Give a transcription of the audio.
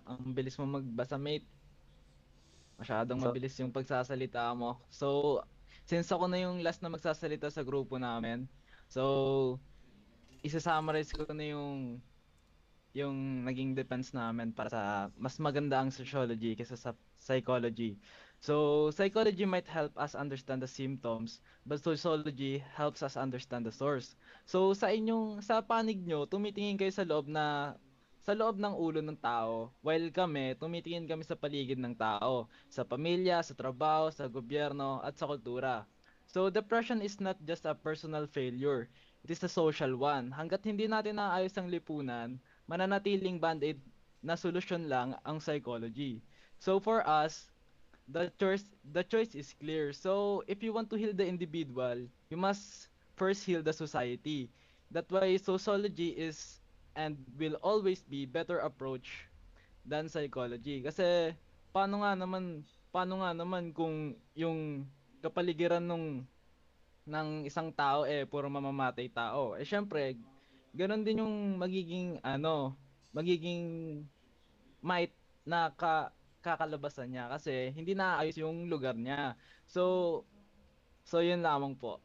ang bilis mo magbasa, mate. Masyadong So, mabilis yung pagsasalita mo. So, since ako na yung last na magsasalita sa grupo namin, so, isa-summarize ko na yung naging defense namin para sa mas maganda ang sociology kaysa sa psychology. So, psychology might help us understand the symptoms, but sociology helps us understand the source. So, sa panig nyo, tumitingin kayo sa loob ng ulo ng tao, while kami, tumitingin kami sa paligid ng tao, sa pamilya, sa trabaho, sa gobyerno, at sa kultura. So, depression is not just a personal failure, it is a social one. Hanggat hindi natin naayos ang lipunan, mananatiling band-aid na solusyon lang ang psychology. So for us, the choice is clear. So if you want to heal the individual, you must first heal the society. That why sociology is and will always be better approach than psychology. Kasi paano nga naman kung yung kapaligiran ng isang tao puro mamamatay tao. Syempre, ganun din yung magiging might na kakalabasan niya kasi hindi naayos yung lugar niya. So, so yun lamang po.